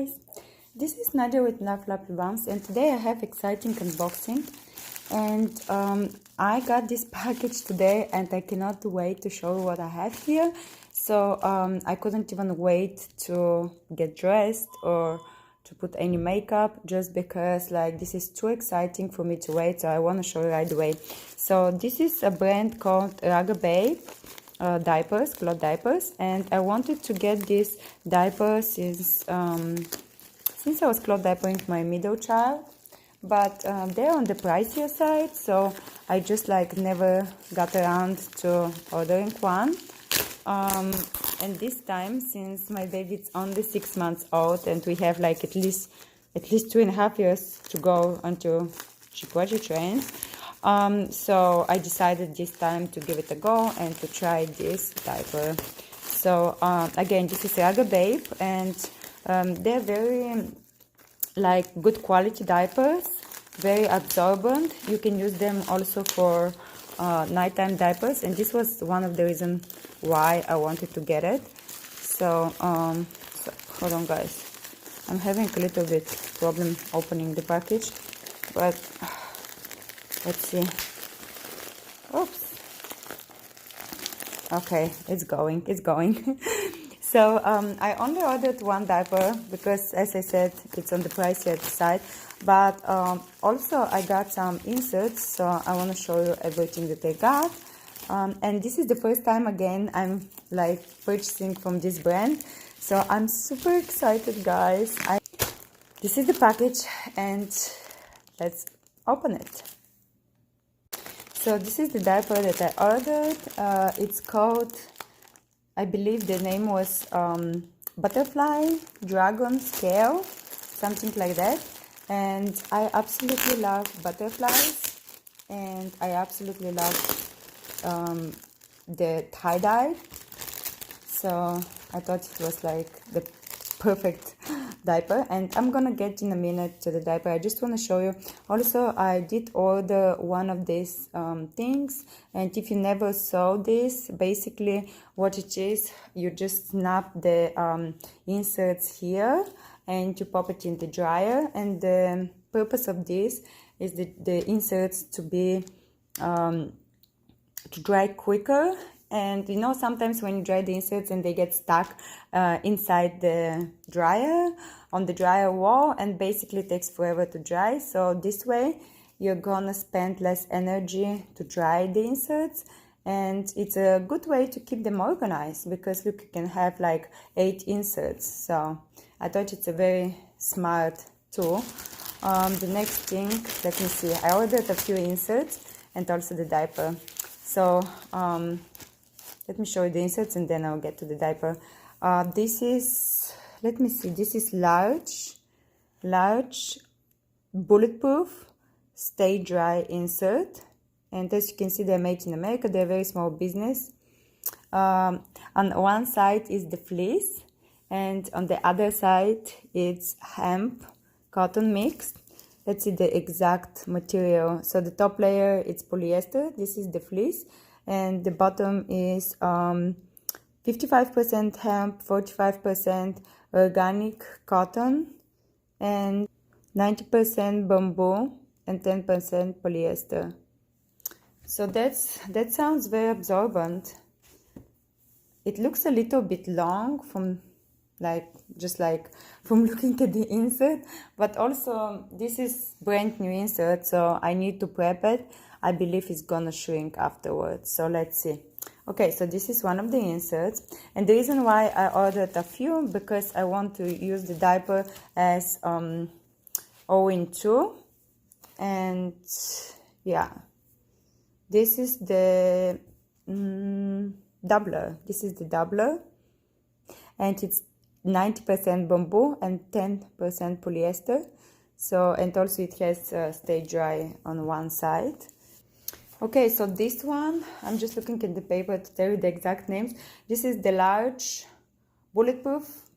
guys, this is Nadya with Love Fluffy Bums, and today I have exciting unboxing. And I got this package today and I cannot wait to show you what I have here. So I couldn't even wait to get dressed or to put any makeup, just because like this is too exciting for me to wait, so I want to show you right away. So this is a brand called RagaBabe. Diapers, cloth diapers, and I wanted to get this diaper since I was cloth diapering my middle child, but they're on the pricier side, so I just like never got around to ordering one. And this time, since my baby is only 6 months old and we have like at least 2.5 years to go until she potty trains, so I decided this time to give it a go and to try this diaper. So again, this is RagaBabe, and they're very like good quality diapers, very absorbent. You can use them also for nighttime diapers, and this was one of the reasons why I wanted to get it. So, hold on guys, I'm having a little bit problem opening the package, but let's see. Oops. Okay, it's going. So I only ordered one diaper because, as I said, it's on the pricier side. But also I got some inserts, so I want to show you everything that I got. And this is the first time again I'm like purchasing from this brand, so I'm super excited, guys. This is the package, and let's open it. So this is the diaper that I ordered. It's called, I believe the name was Butterfly Dragon Scale, something like that. And I absolutely love butterflies, and I absolutely love the tie-dye. So I thought it was like the perfect diaper, and I'm gonna get in a minute to the diaper. I just want to show you also I did order one of these things, and if you never saw this, basically what it is, you just snap the inserts here and you pop it in the dryer, and the purpose of this is the inserts to be to dry quicker. And you know, sometimes when you dry the inserts and they get stuck inside the dryer, on the dryer wall, and basically it takes forever to dry. So this way you're gonna spend less energy to dry the inserts, and it's a good way to keep them organized, because look, you can have like 8 inserts. So I thought it's a very smart tool. The next thing, let me see, I ordered a few inserts and also the diaper. So let me show you the inserts and then I'll get to the diaper. This is, let me see, this is large bulletproof stay dry insert, and as you can see, they're made in America. They're a very small business. On one side is the fleece, and on the other side it's hemp cotton mixed. Let's see the exact material. So the top layer, it's polyester, this is the fleece, and the bottom is 55% hemp, 45% organic cotton, and 90% bamboo, and 10% polyester. So that sounds very absorbent. It looks a little bit long from from looking at the insert, but also this is brand new insert, so I need to prep it. I believe it's gonna shrink afterwards, so let's see. Okay, so this is one of the inserts, and the reason why I ordered a few, because I want to use the diaper as 0-in-2, and yeah, this is the doubler. This is the doubler, and it's 90% bamboo and 10% polyester. So, and also it has stay dry on one side. Okay, so this one, I'm just looking at the paper to tell you the exact names. This is the large bulletproof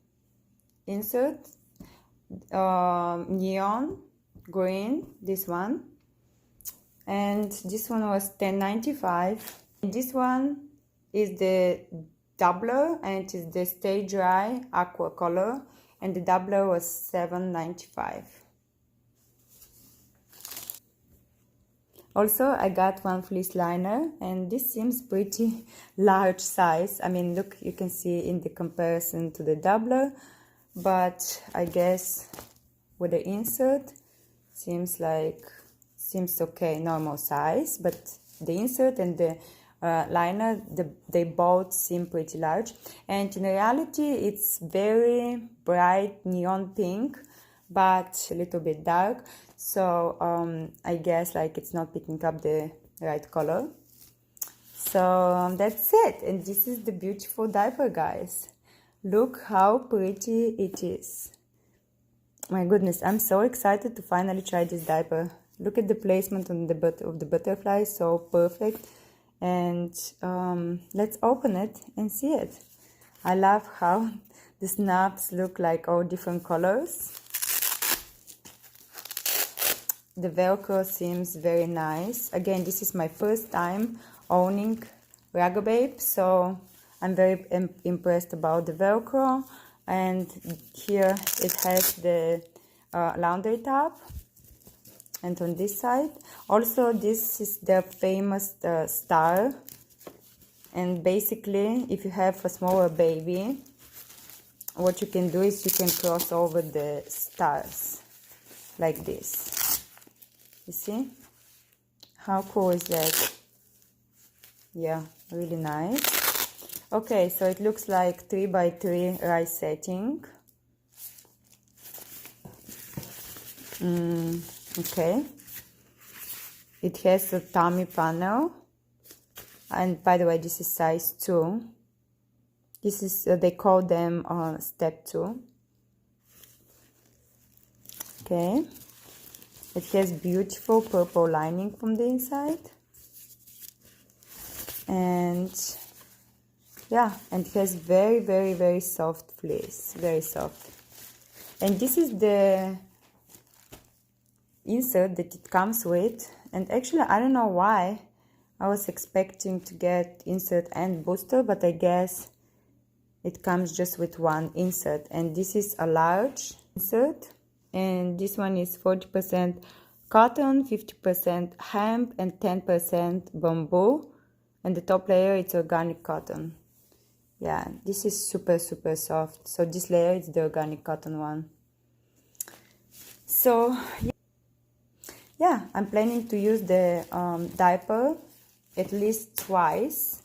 insert, neon green, this one, and this one was $10.95. This one is the doubler, and it is the stay dry aqua color, and the doubler was $7.95. Also, I got one fleece liner, and this seems pretty large size. I mean, look, you can see in the comparison to the doubler, but I guess with the insert, seems okay, normal size, but the insert and the liner, they both seem pretty large. And in reality, it's very bright neon pink, but a little bit dark, so I guess like it's not picking up the right color. So that's it, and this is the beautiful diaper, guys. Look how pretty it is. My goodness, I'm so excited to finally try this diaper. Look at the placement on the butt of the butterfly, so perfect. And let's open it and see it. I love how the snaps look like all different colors. The Velcro seems very nice. Again, this is my first time owning RagaBabe, so I'm very impressed about the Velcro. And here it has the laundry tub, and on this side also this is the famous star. And basically, if you have a smaller baby, what you can do is you can cross over the stars like this. You see? How cool is that? Yeah, really nice. Okay, so it looks like 3x3 rice setting. Okay. It has a tummy panel. And by the way, this is size 2. This is, they call them step 2. Okay. It has beautiful purple lining from the inside. And yeah, and it has very, very, very soft fleece. Very soft. And this is the insert that it comes with. And actually, I don't know why I was expecting to get insert and booster, but I guess it comes just with one insert. And this is a large insert. And this one is 40% cotton, 50% hemp, and 10% bamboo. And the top layer, it's organic cotton. Yeah, this is super, super soft. So this layer is the organic cotton one. So, yeah, I'm planning to use the diaper at least twice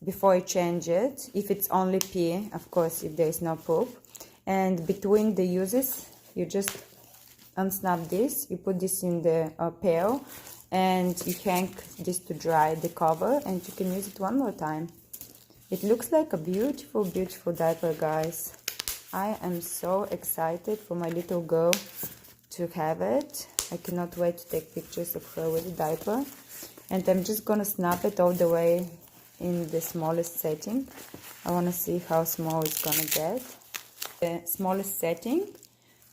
before I change it. If it's only pee, of course, if there is no poop. And between the uses, you just unsnap this, you put this in the pail, and you hang this to dry, the cover, and you can use it one more time. It looks like a beautiful, beautiful diaper, guys. I am so excited for my little girl to have it. I cannot wait to take pictures of her with the diaper. And I'm just gonna snap it all the way in the smallest setting. I wanna see how small it's gonna get. The smallest setting.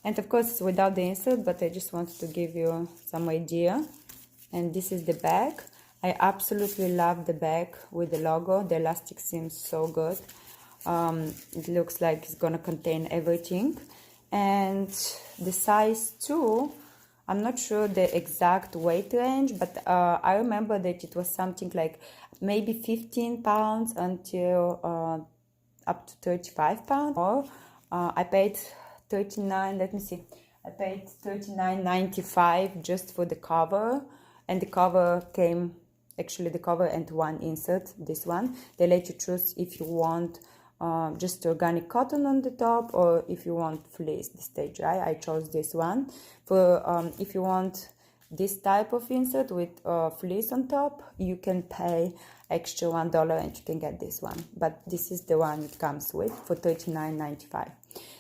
And of course, it's without the insert, but I just wanted to give you some idea. And this is the bag. I absolutely love the bag with the logo. The elastic seems so good. It looks like it's gonna contain everything. And the size 2, I'm not sure the exact weight range, but I remember that it was something like maybe 15 pounds until up to 35 pounds. Or I paid $39.95 just for the cover, and the cover came, actually the cover and one insert, this one. They let you choose if you want just organic cotton on the top, or if you want fleece, the stay dry. I chose this one. For if you want this type of insert with fleece on top, you can pay extra $1 and you can get this one. But this is the one it comes with for $39.95.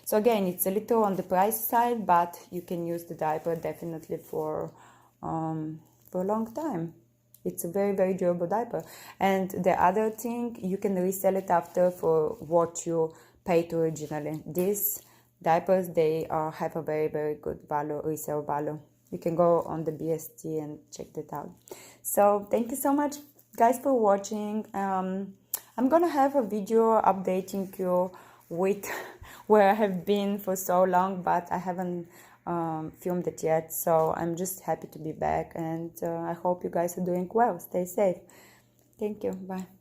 So again, it's a little on the price side, but you can use the diaper definitely for a long time. It's a very, very durable diaper. And the other thing, you can resell it after for what you paid originally. These diapers, they have a very, very good value, resale value. You can go on the BST and check that out. So thank you so much, guys, for watching. I'm gonna have a video updating you with where I have been for so long, but I haven't filmed it yet. So I'm just happy to be back, and I hope you guys are doing well. Stay safe. Thank you. Bye.